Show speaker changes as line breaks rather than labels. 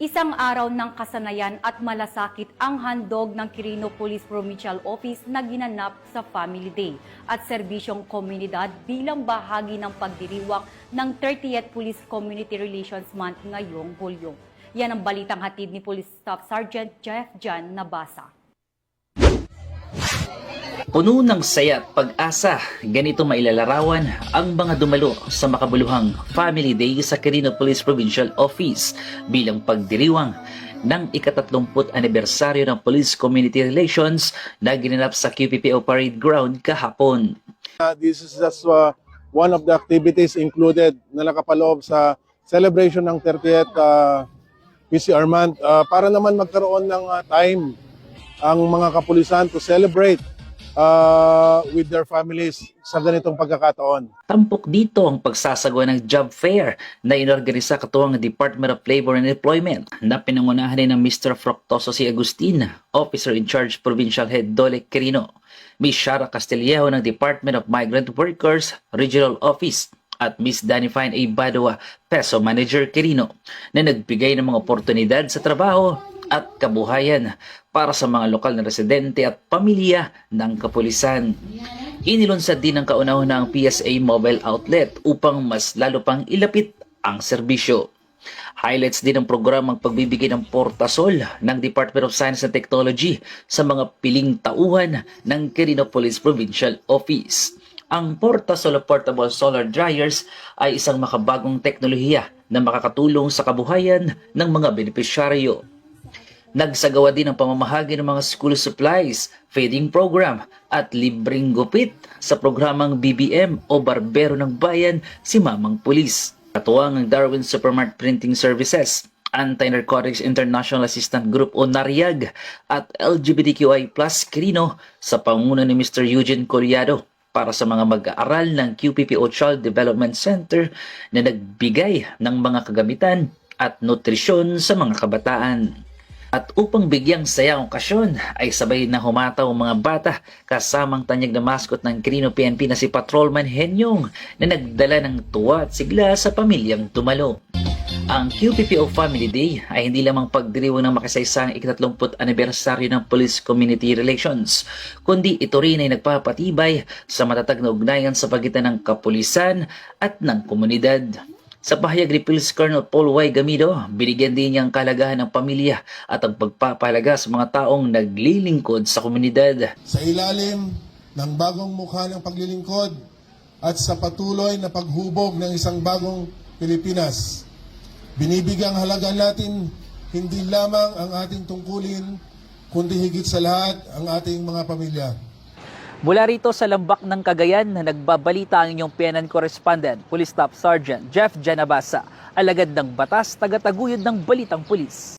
Isang araw ng kasanayan at malasakit ang handog ng Quirino Police Provincial Office na ginanap sa Family Day at serbisyong komunidad bilang bahagi ng pagdiriwang ng 30th Police Community Relations Month ngayong Hulyo. Yan ang balitang hatid ni Police Staff Sergeant Jeff Jan Nabasa.
Puno ng saya at pag-asa, ganito mailalarawan ang mga dumalo sa makabuluhang Family Day sa Quirino Police Provincial Office bilang pagdiriwang ng ika-30 anibersaryo ng Police Community Relations na ginanap sa QPPO Parade Ground kahapon.
This is just one of the activities included na nakapaloob sa celebration ng 30th PCR month para naman magkaroon ng time ang mga kapulisan to celebrate with their families sa ganitong pagkakataon.
Tampok dito ang pagsasagawa ng job fair na inorganisa katuwang ng Department of Labor and Employment na pinangunahan ni ng Mr. Fructoso C. Agustin, Officer in Charge Provincial Head Dole Quirino, Ms. Shara Castillejo ng Department of Migrant Workers Regional Office at Ms. Danny Fine A. Badua, Peso Manager Quirino, na nagbigay ng mga oportunidad sa trabaho at kabuhayan para sa mga lokal na residente at pamilya ng kapulisan. Inilunsad din ng kauna-unahang PSA mobile outlet upang mas lalo pang ilapit ang serbisyo. Highlights din ng programang pagbibigay ng portasol ng Department of Science and Technology sa mga piling tauhan ng Quirino Police Provincial Office. Ang Portasol Portable Solar Dryers ay isang makabagong teknolohiya na makakatulong sa kabuhayan ng mga benepisyaryo. Nagsagawa din ng pamamahagi ng mga school supplies, feeding program at libreng gupit sa programang BBM o Barbero ng Bayan si Mamang Pulis. Katuwang ang Darwin Supermart Printing Services, Anti-Narcotics International Assistant Group o NARIAG at LGBTQI+ Quirino sa pangunguna ni Mr. Eugene Coriado para sa mga mag-aaral ng QPPO Child Development Center na nagbigay ng mga kagamitan at nutrisyon sa mga kabataan. At upang bigyang saya ang okasyon ay sabay na humataw ang mga bata kasamang tanyag na mascot ng Quirino PNP na si Patrolman Henyong na nagdala ng tuwa at sigla sa pamilyang dumalo. Ang QPPO Family Day ay hindi lamang pagdiriwang ng makasaysang ika-30 anibersaryo ng Police Community Relations, kundi ito rin ay nagpapatibay sa matatag na ugnayan sa pagitan ng kapulisan at ng komunidad. Sa pahayag ni Police Colonel Paul Y. Gamido, binigyan din niya ang kalagahan ng pamilya at ang pagpapahalaga sa mga taong naglilingkod sa komunidad.
Sa ilalim ng bagong mukha ng paglilingkod at sa patuloy na paghubog ng isang bagong Pilipinas, binibigyang halaga natin hindi lamang ang ating tungkulin, kundi higit sa lahat ang ating mga pamilya.
Mula rito sa Lambak ng Cagayan na nagbabalita ang inyong PNN correspondent, Police Staff Sergeant Jeff Jan Nabasa, alagad ng batas, tagataguyod ng Balitang Pulis.